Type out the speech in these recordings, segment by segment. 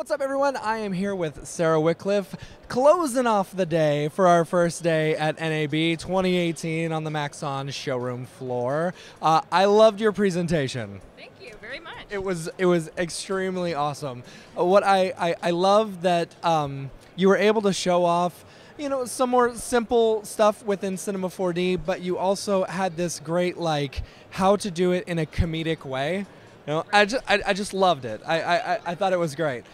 What's up, everyone? I am here with Sarah Wickliffe, closing off the day for our first day at NAB 2018 on the Maxon showroom floor. I loved your presentation. Thank you very much. It was extremely awesome. What I love that you were able to show off, you know, some more simple stuff within Cinema 4D, but you also had this great like how to do it in a comedic way. You know, I just loved it. I thought it was great.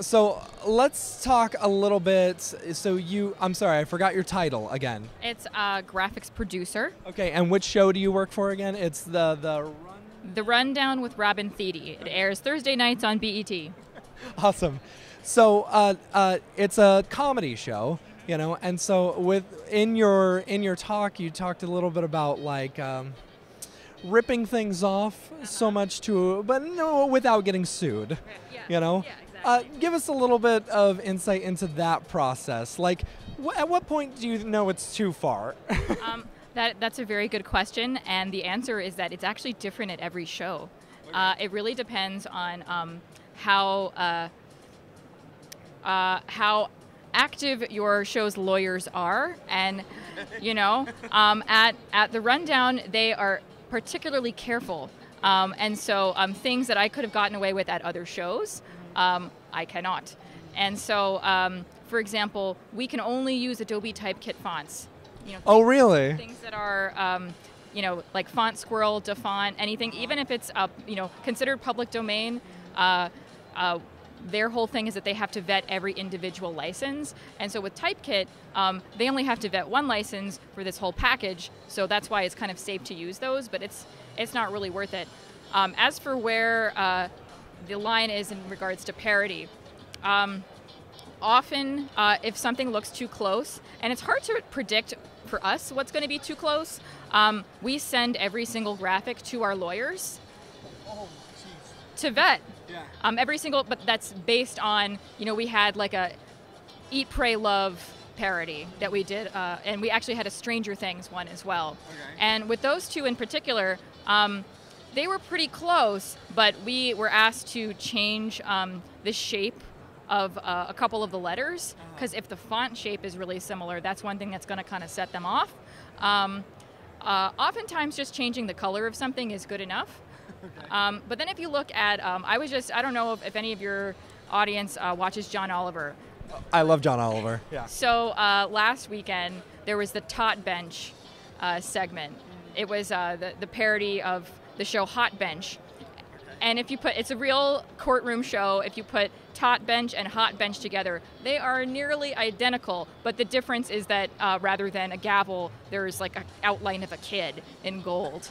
So let's talk a little bit. So I'm sorry, I forgot your title again. It's a graphics producer. Okay, and which show do you work for again? It's the Rundown with Robin Thede. It airs Thursday nights on BET. Awesome. So it's a comedy show, you know, and so in your talk, you talked a little bit about like ripping things off so much but no, without getting sued. Yeah. You know. Yeah, exactly. Give us a little bit of insight into that process. Like, at what point do you know it's too far? That's a very good question, and the answer is that it's actually different at every show. Okay. It really depends on how active your show's lawyers are, and you know, at the Rundown they are particularly careful, and so things that I could have gotten away with at other shows, I cannot. And so, for example, we can only use Adobe Typekit fonts. You know, oh, really? Things that are, you know, like Font Squirrel, DaFont, anything, even if it's, you know, considered public domain, their whole thing is that they have to vet every individual license. And so with Typekit, they only have to vet one license for this whole package. So that's why it's kind of safe to use those, but it's not really worth it. As for where the line is in regards to parody, often if something looks too close, and it's hard to predict for us what's going to be too close, we send every single graphic to our lawyers to vet. Yeah. Every single, but that's based on, you know, we had like a Eat, Pray, Love parody that we did, and we actually had a Stranger Things one as well. Okay. And with those two in particular, they were pretty close, but we were asked to change the shape of a couple of the letters, because if the font shape is really similar, that's one thing that's going to kind of set them off. Oftentimes just changing the color of something is good enough. Okay. But then if you look at, I don't know if any of your audience watches John Oliver. I love John Oliver. Yeah. So last weekend, there was the Tot Bench segment. It was the parody of the show Hot Bench. And if you it's a real courtroom show, if you put Tot Bench and Hot Bench together, they are nearly identical, but the difference is that rather than a gavel, there's like an outline of a kid in gold.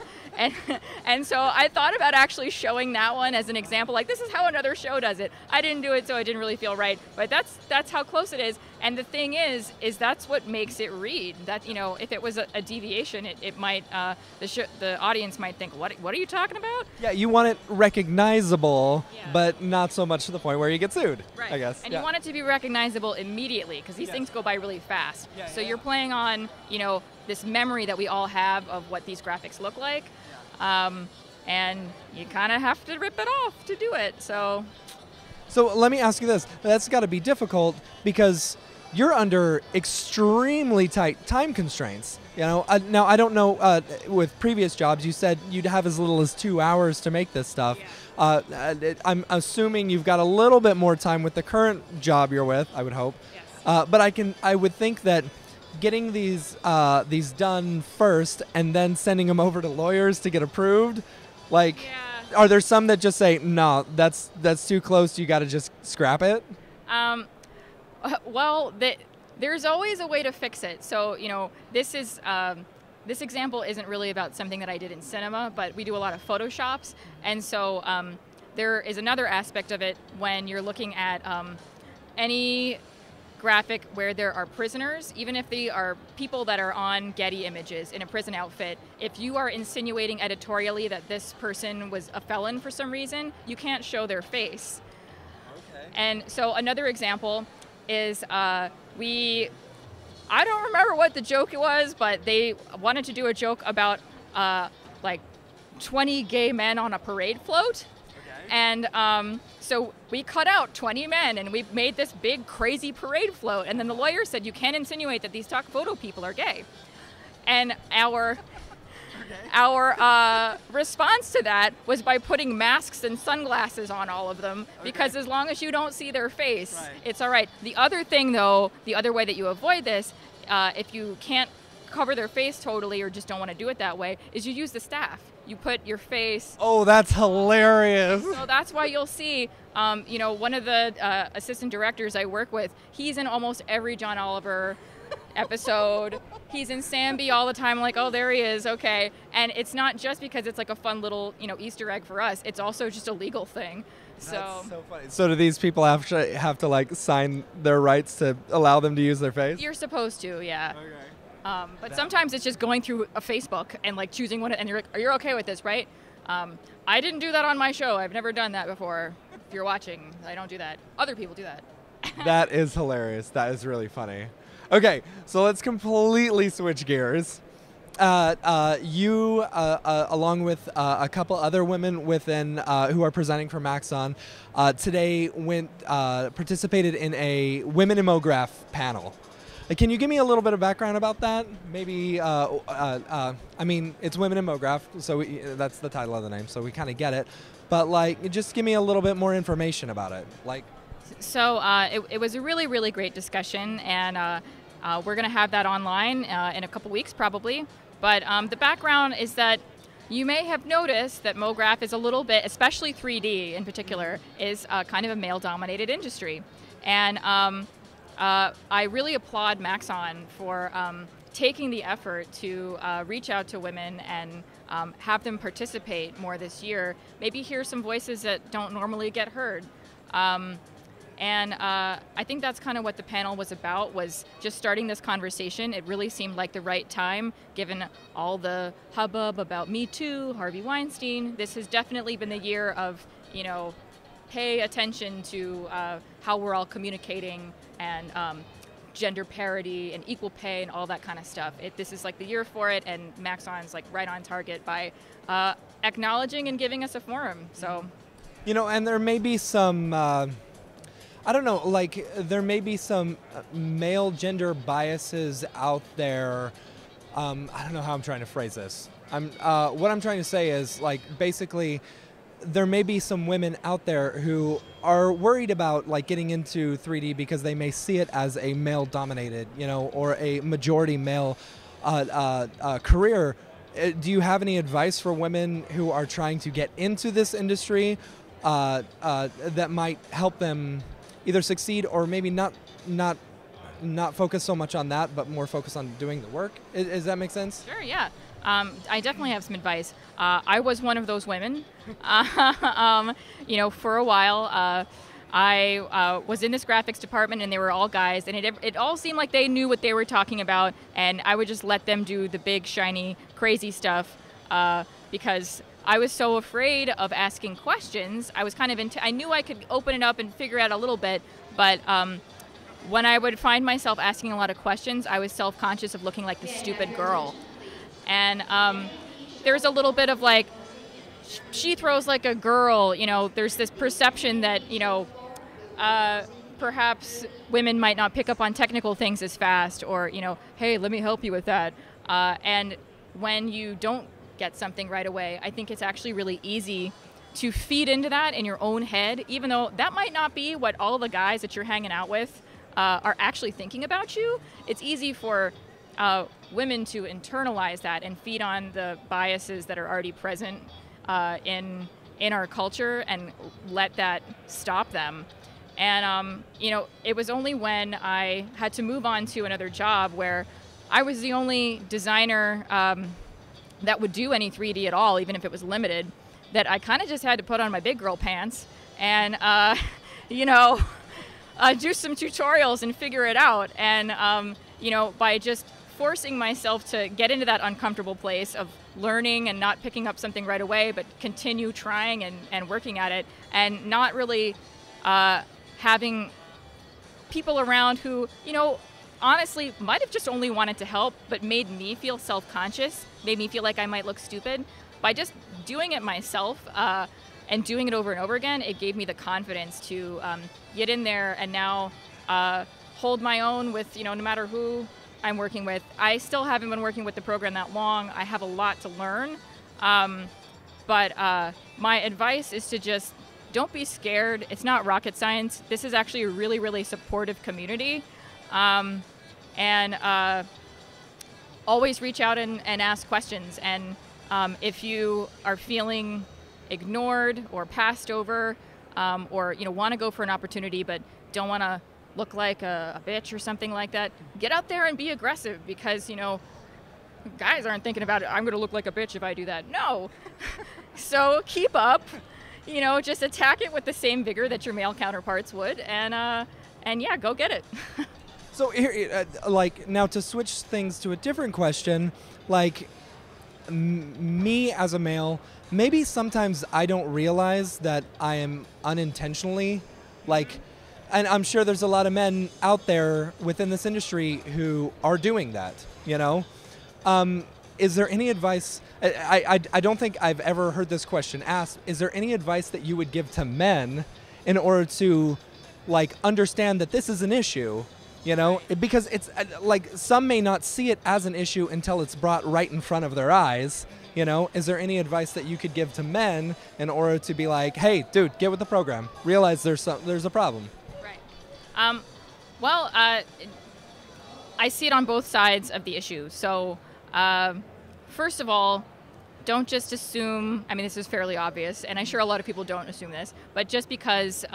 And so I thought about actually showing that one as an example, like this is how another show does it. I didn't do it, so it didn't really feel right, but that's how close it is. And the thing is that's what makes it read. That, you know, if it was a deviation, it might the audience might think, what are you talking about? Yeah, you want it recognizable, yeah, but not so much to the point where you get sued. Right. I guess. And yeah, you want it to be recognizable immediately, because these yes, things go by really fast. Yeah, so yeah, you're playing on, you know, this memory that we all have of what these graphics look like, and you kind of have to rip it off to do it. So let me ask you this: that's got to be difficult because you're under extremely tight time constraints. You know, now I don't know. With previous jobs, you said you'd have as little as 2 hours to make this stuff. Yeah. I'm assuming you've got a little bit more time with the current job you're with. I would hope. Yes. But I would think that getting these done first and then sending them over to lawyers to get approved, like, yeah, are there some that just say no, that's too close, you got to just scrap it? Well, there's always a way to fix it. So, you know, this example isn't really about something that I did in cinema, but we do a lot of Photoshops. And so there is another aspect of it when you're looking at any graphic where there are prisoners, even if they are people that are on Getty Images in a prison outfit. If you are insinuating editorially that this person was a felon for some reason, you can't show their face. Okay. And so another example is I don't remember what the joke was, but they wanted to do a joke about like 20 gay men on a parade float. Okay. And so we cut out 20 men and we made this big crazy parade float. And then the lawyer said, you can't insinuate that these stock photo people are gay. And our response to that was by putting masks and sunglasses on all of them, because as long as you don't see their face, it's all right. The other thing, though, the other way that you avoid this, if you can't cover their face totally or just don't want to do it that way, is you use the staff. You put your face. Oh, that's hilarious. So that's why you'll see, one of the assistant directors I work with, he's in almost every John Oliver episode. He's in Samby all the time, like, oh, there he is, okay. And it's not just because it's like a fun little, Easter egg for us. It's also just a legal thing. That's so funny. So do these people have to like sign their rights to allow them to use their face? You're supposed to, yeah. Okay. But sometimes it's just going through a Facebook and like choosing one, and you're like, you're okay with this, right? I didn't do that on my show. I've never done that before. If you're watching, I don't do that. Other people do that. That is hilarious. That is really funny. Okay, so let's completely switch gears. You, along with a couple other women within who are presenting for Maxon, today participated in a Women in Mograph panel. Can you give me a little bit of background about that? Maybe, I mean, it's Women in Mograph, so that's the title of the name, so we kind of get it. But like, just give me a little bit more information about it. Like, so it was a really, really great discussion, and we're going to have that online in a couple weeks, probably. But the background is that you may have noticed that Mograph is a little bit, especially 3D in particular, is kind of a male-dominated industry. And I really applaud Maxon for taking the effort to reach out to women and have them participate more this year. Maybe hear some voices that don't normally get heard. And I think that's kind of what the panel was about, was just starting this conversation. It really seemed like the right time, given all the hubbub about Me Too, Harvey Weinstein. This has definitely been the year of, pay attention to how we're all communicating, and gender parity and equal pay and all that kind of stuff. This is like the year for it, and Maxon's like right on target by acknowledging and giving us a forum. So, and there may be some. I don't know, like there may be some male gender biases out there. I don't know how I'm trying to phrase this. What I'm trying to say is, like, basically, there may be some women out there who are worried about like getting into 3D because they may see it as a male-dominated, or a majority male career. Do you have any advice for women who are trying to get into this industry that might help them either succeed or maybe not focus so much on that, but more focus on doing the work? Does that make sense? Sure, yeah. I definitely have some advice. I was one of those women. For a while, I was in this graphics department, and they were all guys, and it all seemed like they knew what they were talking about, and I would just let them do the big, shiny, crazy stuff because I was so afraid of asking questions. I was kind of I knew I could open it up and figure out a little bit, but when I would find myself asking a lot of questions, I was self-conscious of looking like the stupid girl. And there's a little bit of like, she throws like a girl, there's this perception that, perhaps women might not pick up on technical things as fast, or, hey, let me help you with that. And when you don't get something right away, I think it's actually really easy to feed into that in your own head, even though that might not be what all the guys that you're hanging out with are actually thinking about you. It's easy for women to internalize that and feed on the biases that are already present in our culture and let that stop them. And it was only when I had to move on to another job where I was the only designer that would do any 3D at all, even if it was limited, that I kind of just had to put on my big girl pants and do some tutorials and figure it out. And by just forcing myself to get into that uncomfortable place of learning and not picking up something right away, but continue trying and working at it, and not really having people around who, honestly might have just only wanted to help, but made me feel self-conscious, made me feel like I might look stupid. By just doing it myself and doing it over and over again, it gave me the confidence to get in there and now hold my own with, no matter who I'm working with. I still haven't been working with the program that long. I have a lot to learn. But my advice is to just don't be scared. It's not rocket science. This is actually a really, really supportive community. And always reach out and ask questions. And if you are feeling ignored or passed over, or want to go for an opportunity but don't want to look like a bitch or something like that, get out there and be aggressive, because guys aren't thinking about it. I'm going to look like a bitch if I do that. No. So keep up. Just attack it with the same vigor that your male counterparts would, and yeah, go get it. So here, now to switch things to a different question, me as a male, maybe sometimes I don't realize that I am unintentionally, and I'm sure there's a lot of men out there within this industry who are doing that, Is there any advice, I don't think I've ever heard this question asked, is there any advice that you would give to men in order to, understand that this is an issue? Because it's some may not see it as an issue until it's brought right in front of their eyes. Is there any advice that you could give to men in order to be like, hey, dude, get with the program. Realize there's a problem. Right. Well, I see it on both sides of the issue. So, first of all, don't just assume. I mean, this is fairly obvious, and I'm sure a lot of people don't assume this. But just because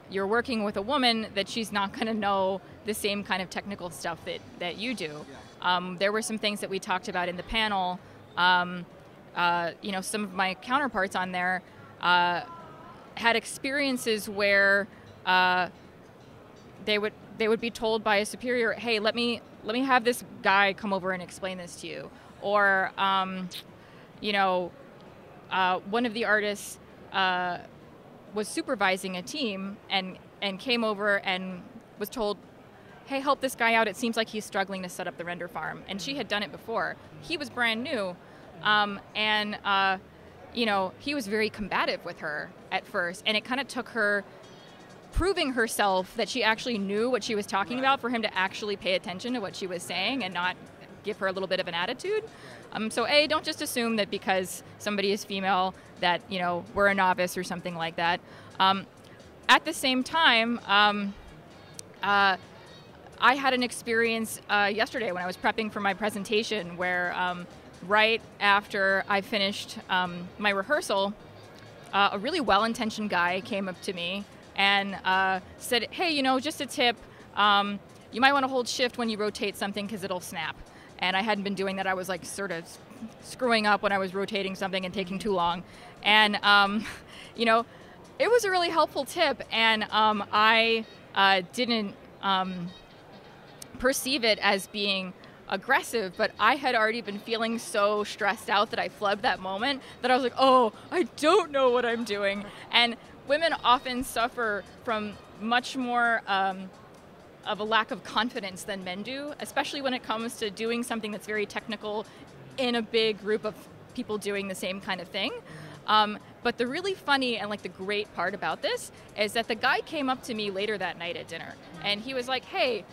you're working with a woman, that she's not going to know the same kind of technical stuff that you do. Yeah. There were some things that we talked about in the panel. Some of my counterparts on there had experiences where they would be told by a superior, "Hey, let me have this guy come over and explain this to you," or one of the artists was supervising a team and came over and was told, "Hey, help this guy out. It seems like he's struggling to set up the render farm." And she had done it before. He was brand new. He was very combative with her at first. And it kind of took her proving herself that she actually knew what she was talking about for him to actually pay attention to what she was saying and not give her a little bit of an attitude. So don't just assume that because somebody is female that, we're a novice or something like that. At the same time, I had an experience yesterday when I was prepping for my presentation where right after I finished my rehearsal, a really well-intentioned guy came up to me and said, "Hey, just a tip, you might want to hold shift when you rotate something because it'll snap." And I hadn't been doing that. I was sort of screwing up when I was rotating something and taking too long. And, it was a really helpful tip. And I didn't perceive it as being aggressive, but I had already been feeling so stressed out that I flubbed that moment that I was like, oh, I don't know what I'm doing. And women often suffer from much more of a lack of confidence than men do, especially when it comes to doing something that's very technical in a big group of people doing the same kind of thing. But the really funny and the great part about this is that the guy came up to me later that night at dinner and he was like, "Hey,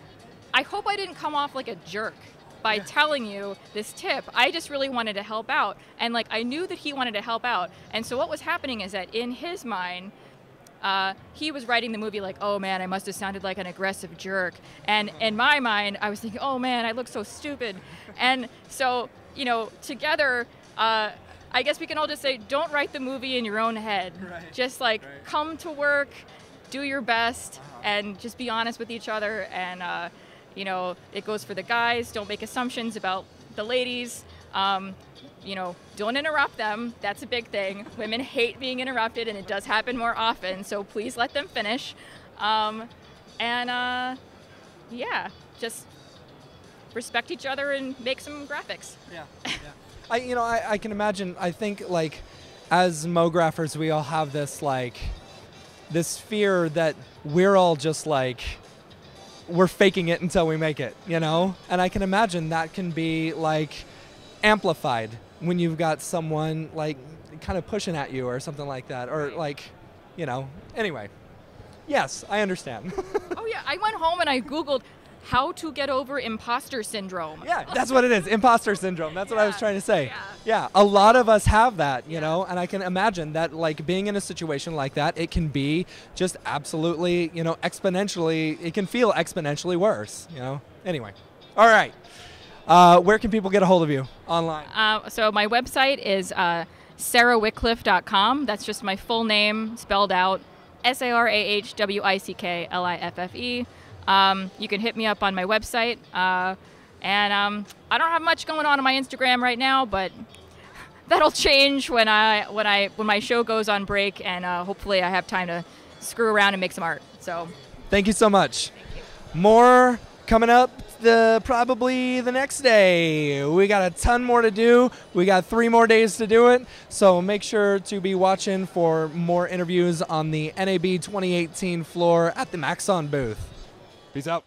I hope I didn't come off like a jerk by telling you this tip. I just really wanted to help out." And I knew that he wanted to help out. And so what was happening is that in his mind, he was writing the movie oh man, I must have sounded like an aggressive jerk. And in my mind, I was thinking, oh man, I look so stupid. And so, together, I guess we can all just say, don't write the movie in your own head. Right. Just come to work, do your best, and just be honest with each other. And, it goes for the guys. Don't make assumptions about the ladies. Don't interrupt them. That's a big thing. Women hate being interrupted, and it does happen more often. So please let them finish. Just respect each other and make some graphics. Yeah. I can imagine. I think as Mographers, we all have this this fear that we're all just we're faking it until we make it, And I can imagine that can be amplified when you've got someone kind of pushing at you or something like that, or like, you know. Anyway, yes, I understand. Oh yeah, I went home and I Googled how to get over imposter syndrome. Yeah, that's what it is. Impostor syndrome. That's what I was trying to say. Yeah. Yeah, a lot of us have that, you know, and I can imagine that, like, being in a situation like that, it can be just absolutely, you know, exponentially, it can feel exponentially worse, you know. Anyway, all right. Where can people get a hold of you online? So my website is sarahwickliffe.com. That's just my full name spelled out, SARAHWICKLIFFE. You can hit me up on my website, and I don't have much going on my Instagram right now, but that'll change when my show goes on break, and hopefully I have time to screw around and make some art. So, thank you so much. More coming up probably the next day. We got a ton more to do. We got 3 more days to do it, so make sure to be watching for more interviews on the NAB 2018 floor at the Maxon booth. Peace out.